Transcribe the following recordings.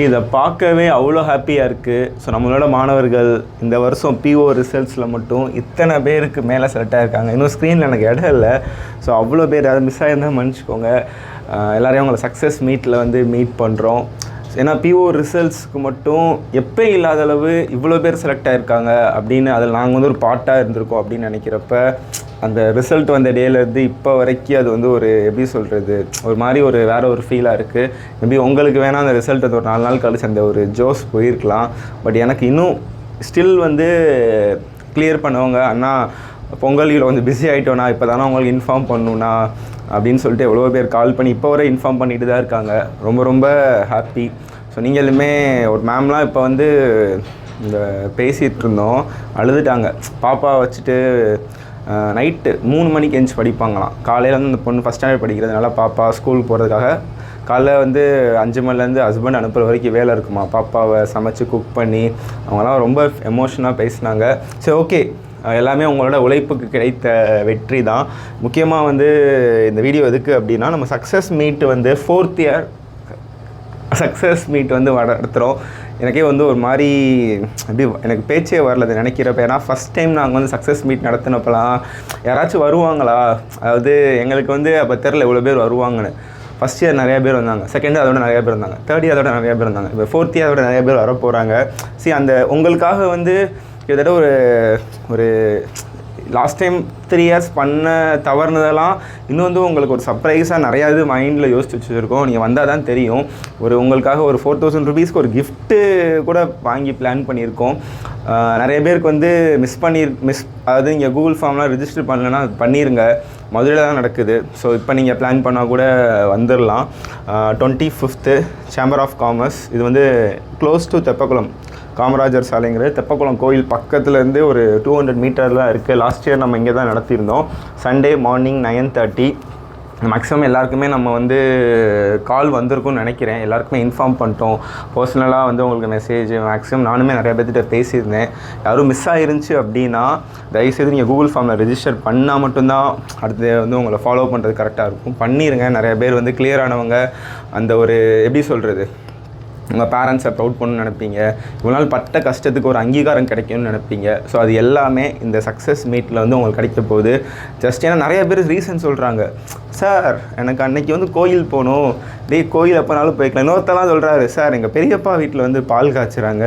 இதை பார்க்கவே அவ்வளோ ஹாப்பியாக இருக்குது. ஸோ நம்மளோட மாணவர்கள் இந்த வருஷம் பிஓ ரிசல்ட்ஸில் மட்டும் இத்தனை பேருக்கு மேலே செலக்ட் ஆகிருக்காங்க. இன்னும் ஸ்க்ரீனில் எனக்கு இடம் இல்லை. ஸோ அவ்வளோ பேர் அதை மிஸ் ஆகிருந்தால் மன்னிச்சிக்கோங்க. எல்லோரையும் அவங்கள சக்ஸஸ் மீட்டில் வந்து மீட் பண்ணுறோம். ஏன்னா பிஓ ரிசல்ட்ஸ்க்கு மட்டும் எப்போ இல்லாத அளவு இவ்வளோ பேர் செலக்ட் ஆகிருக்காங்க அப்படின்னு அதில் நாங்கள் வந்து ஒரு பார்ட்டாக இருந்திருக்கோம் அப்படின்னு நினைக்கிறப்ப அந்த ரிசல்ட் வந்த டேலேருந்து இப்போ வரைக்கும் அது வந்து ஒரு எப்படி சொல்கிறது, ஒரு மாதிரி ஒரு வேறு ஒரு ஃபீலாக இருக்குது. மேபி உங்களுக்கு வேணால் அந்த ரிசல்ட் அது ஒரு 4 நாள் கழிச்சு அந்த ஒரு ஜோஸ் போயிருக்கலாம். பட் எனக்கு இன்னும் ஸ்டில் வந்து கிளியர் பண்ணவங்க, அண்ணா பொங்கலில் வந்து பிஸி ஆகிட்டோண்ணா, இப்போ தானே உங்களுக்கு இன்ஃபார்ம் பண்ணணுண்ணா அப்படின்னு சொல்லிட்டு எவ்வளோ பேர் கால் பண்ணி இப்போ வரை இன்ஃபார்ம் பண்ணிட்டு தான் இருக்காங்க. ரொம்ப ரொம்ப ஹாப்பி. ஸோ நீங்களுமே ஒரு மேம்லாம் இப்போ வந்து இந்த பேசிகிட்டு இருந்தோம், அழுதுட்டாங்க. பாப்பா வச்சுட்டு நைட்டு 3 மணிக்கு எழுந்துச்சி படிப்பாங்களாம். காலையில் வந்து இந்த பொண்ணு ஃபஸ்ட் ஸ்டாண்டர்ட் படிக்கிறதுனால பாப்பா ஸ்கூல் போகிறதுக்காக காலைல வந்து 5 மணிலேருந்து ஹஸ்பண்ட் அனுப்புகிற வரைக்கும் வேலை இருக்குமா. பாப்பாவை சமைச்சு குக் பண்ணி அவங்களாம் ரொம்ப எமோஷனாக பேசினாங்க. சரி, ஓகே, எல்லாமே உங்களோட உழைப்புக்கு கிடைத்த வெற்றி தான். முக்கியமாக வந்து இந்த வீடியோ எதுக்கு அப்படின்னா, நம்ம சக்ஸஸ் மீட் வந்து 4th இயர் சக்ஸஸ் மீட் வந்து நடத்துகிறோம். எனக்கே வந்து ஒரு மாதிரி அப்படி எனக்கு பேச்சே வரல அது நினைக்கிறப்ப. ஏன்னா ஃபஸ்ட் டைம் நாங்கள் வந்து சக்ஸஸ் மீட் நடத்தினப்பெல்லாம் யாராச்சும் வருவாங்களா, அதாவது எங்களுக்கு வந்து அப்போ தெரில இவ்வளோ பேர் வருவாங்கன்னு. ஃபஸ்ட் இயர் நிறையா பேர் வந்தாங்க, செகண்ட் இயர் அதோட நிறையா பேர் வந்தாங்க, தேர்ட் இயர் அதோட நிறையா பேர் வந்தாங்க, இப்போ 4th இயர் அதோட நிறையா பேர் வர போகிறாங்க. சரி, அந்த உங்களுக்காக வந்து கிட்டத்தட்ட ஒரு லாஸ்ட் டைம் 3 இயர்ஸ் பண்ண தவறுனதெல்லாம் இன்னும் வந்து உங்களுக்கு ஒரு சர்ப்ரைஸாக நிறையா இது மைண்டில் யோசிச்சு வச்சுருக்கோம். நீங்கள் வந்தால் தான் தெரியும். உங்களுக்காக ஒரு 4000 ருபீஸ்க்கு ஒரு கிஃப்ட்டு கூட வாங்கி பிளான் பண்ணியிருக்கோம். நிறைய பேருக்கு வந்து அதாவது இங்கே கூகுள் ஃபார்ம்லாம் ரிஜிஸ்டர் பண்ணலைன்னா அது பண்ணிடுங்க. மதுரையில் தான் நடக்குது. ஸோ இப்போ நீங்கள் பிளான் பண்ணால் கூட வந்துடலாம். 25th chamber of commerce. இது வந்து க்ளோஸ் டு தெப்பக்குளம், காமராஜர் சாலைங்கிறது தெப்பக்குளம் கோயில் பக்கத்துலேருந்து ஒரு 200 மீட்டரில் இருக்குது. லாஸ்ட் இயர் நம்ம இங்கே தான் நடத்தியிருந்தோம். Sunday morning 9:30. மேக்ஸிமம் எல்லாருக்குமே நம்ம வந்து கால் வந்திருக்கும்னு நினைக்கிறேன். எல்லாருக்குமே இன்ஃபார்ம் பண்ணிட்டோம். பர்சனலாக வந்து உங்களுக்கு மெசேஜ் மேக்ஸிமம் நானுமே நிறைய பேர்த்திட்ட பேசியிருந்தேன். யாரும் மிஸ் ஆகிருந்துச்சு அப்படின்னா தயவுசெய்து நீங்கள் கூகுள் ஃபார்மில் ரிஜிஸ்டர் பண்ணால் மட்டும்தான் அடுத்து வந்து உங்களை ஃபாலோ பண்ணுறது கரெக்டாக இருக்கும். பண்ணிடுங்க. நிறைய பேர் வந்து கிளியரானவங்க. அந்த ஒரு எப்படி சொல்கிறது, உங்கள் பேரண்ட்ஸை ப்ரௌட் பண்ணணும்னு நினைப்பீங்க. இவ்வளோ நாள் பட்ட கஷ்டத்துக்கு ஒரு அங்கீகாரம் கிடைக்கும்னு நினைப்பீங்க. ஸோ அது எல்லாமே இந்த சக்ஸஸ் மீட்டில் வந்து உங்களுக்கு கிடைக்க போகுது. ஜஸ்ட் ஏன்னா நிறைய பேர் ரீசன் சொல்கிறாங்க, சார் எனக்கு அன்றைக்கி வந்து கோயில் போகணும், கோயில் எப்போனாலும் போய்க்கலாம். இன்னொருத்தெல்லாம் சொல்கிறாரு, சார் எங்கள் பெரியப்பா வீட்டில் வந்து பால் காய்ச்சுறாங்க,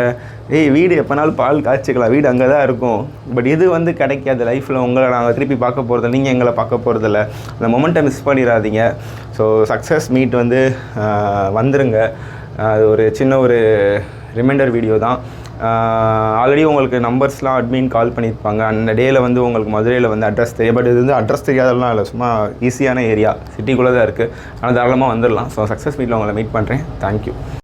வீடு எப்போனாலும் பால் காய்ச்சிக்கலாம், வீடு அங்கே தான் இருக்கும். பட் இது வந்து கிடைக்காது லைஃப்பில். உங்களை நாங்கள் திருப்பி பார்க்க போகிறதில்ல, நீங்கள் எங்களை பார்க்க போகிறதில்ல. அந்த மொமெண்ட்டை மிஸ் பண்ணிடாதீங்க. ஸோ சக்ஸஸ் மீட் வந்து வந்துருங்க. அது ஒரு சின்ன ஒரு ரிமைண்டர் வீடியோ தான். ஆல்ரெடி உங்களுக்கு நம்பர்ஸ்லாம் அட்மின் கால் பண்ணியிருப்பாங்க. அந்த டேயில் வந்து உங்களுக்கு மதுரையில் வந்து அட்ரஸ் தெரியும். பட் இது வந்து அட்ரஸ் தெரியாதெல்லாம் இல்லை, சும்மா ஈஸியான ஏரியா, சிட்டிக்குள்ளே தான் இருக்குது. ஆனால் தாராளமாக வந்துடலாம். ஸோ சக்ஸஸ் மீட்டில் உங்களை மீட் பண்ணுறேன். தேங்க்யூ.